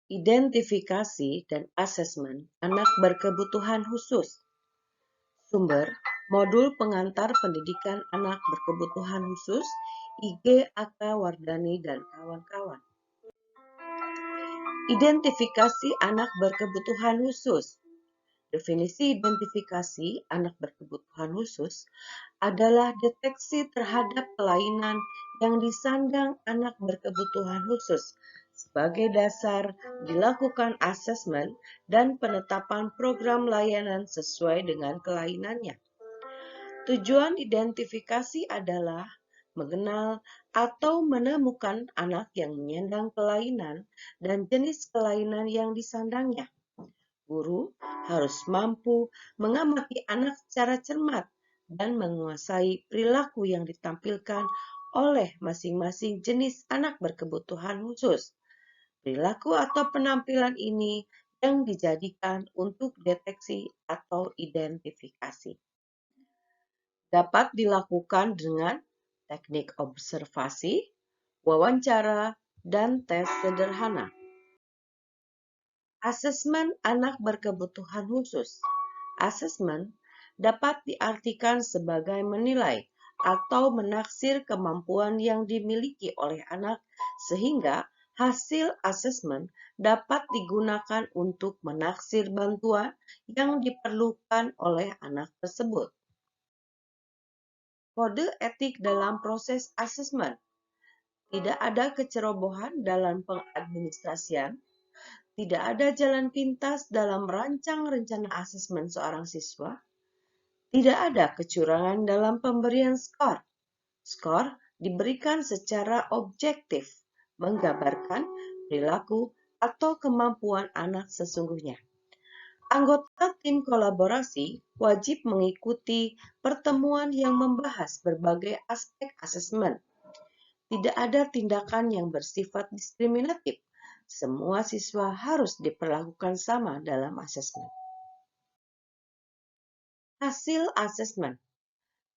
Identifikasi dan asesmen anak berkebutuhan khusus. Sumber, modul pengantar pendidikan anak berkebutuhan khusus, IG Aka Wardani dan kawan-kawan. Identifikasi anak berkebutuhan khusus. Definisi identifikasi anak berkebutuhan khusus adalah deteksi terhadap kelainan yang disandang anak berkebutuhan khusus sebagai dasar dilakukan asesmen dan penetapan program layanan sesuai dengan kelainannya. Tujuan identifikasi adalah mengenal atau menemukan anak yang menyandang kelainan dan jenis kelainan yang disandangnya. Guru harus mampu mengamati anak secara cermat dan menguasai perilaku yang ditampilkan oleh masing-masing jenis anak berkebutuhan khusus. Perilaku atau penampilan ini yang dijadikan untuk deteksi atau identifikasi. Dapat dilakukan dengan teknik observasi, wawancara, dan tes sederhana. Asesmen anak berkebutuhan khusus. Asesmen dapat diartikan sebagai menilai atau menaksir kemampuan yang dimiliki oleh anak sehingga hasil asesmen dapat digunakan untuk menaksir bantuan yang diperlukan oleh anak tersebut. Kode etik dalam proses asesmen. Tidak ada kecerobohan dalam pengadministrasian. Tidak ada jalan pintas dalam merancang rencana asesmen seorang siswa. Tidak ada kecurangan dalam pemberian skor. Skor diberikan secara objektif, menggambarkan perilaku atau kemampuan anak sesungguhnya. Anggota tim kolaborasi wajib mengikuti pertemuan yang membahas berbagai aspek asesmen. Tidak ada tindakan yang bersifat diskriminatif. Semua siswa harus diperlakukan sama dalam asesmen. Hasil asesmen.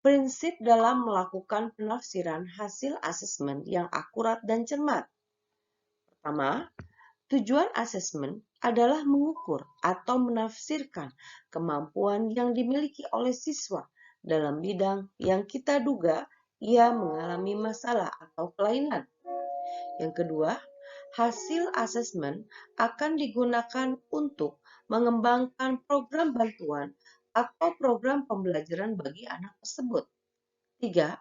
Prinsip dalam melakukan penafsiran hasil asesmen yang akurat dan cermat. Pertama, tujuan asesmen adalah mengukur atau menafsirkan kemampuan yang dimiliki oleh siswa dalam bidang yang kita duga ia mengalami masalah atau kelainan. Yang kedua, hasil asesmen akan digunakan untuk mengembangkan program bantuan atau program pembelajaran bagi anak tersebut. 3.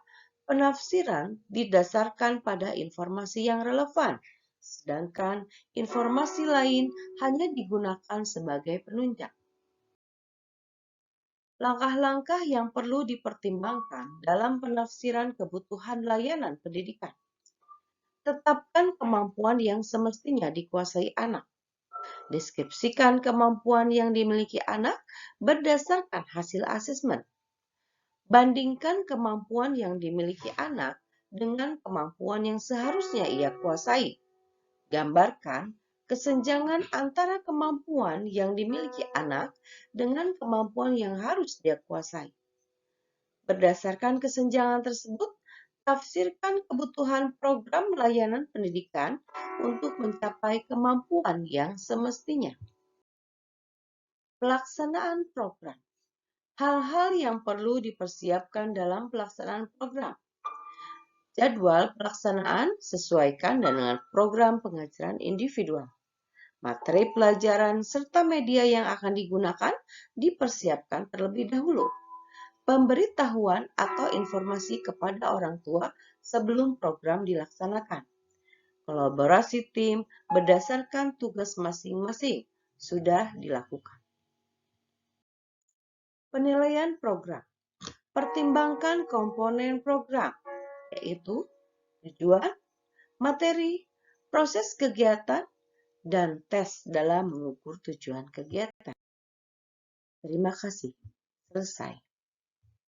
Penafsiran didasarkan pada informasi yang relevan, sedangkan informasi lain hanya digunakan sebagai penunjang. Langkah-langkah yang perlu dipertimbangkan dalam penafsiran kebutuhan layanan pendidikan. Tetapkan kemampuan yang semestinya dikuasai anak. Deskripsikan kemampuan yang dimiliki anak berdasarkan hasil asesmen. Bandingkan kemampuan yang dimiliki anak dengan kemampuan yang seharusnya ia kuasai. Gambarkan kesenjangan antara kemampuan yang dimiliki anak dengan kemampuan yang harus dia kuasai. Berdasarkan kesenjangan tersebut, tafsirkan kebutuhan program layanan pendidikan untuk mencapai kemampuan yang semestinya. Pelaksanaan program. Hal-hal yang perlu dipersiapkan dalam pelaksanaan program. Jadwal pelaksanaan sesuaikan dengan program pengajaran individual. Materi pelajaran serta media yang akan digunakan dipersiapkan terlebih dahulu. Pemberitahuan atau informasi kepada orang tua sebelum program dilaksanakan. Kolaborasi tim berdasarkan tugas masing-masing sudah dilakukan. Penilaian program. Pertimbangkan komponen program, yaitu tujuan, materi, proses kegiatan, dan tes dalam mengukur tujuan kegiatan. Terima kasih. Selesai.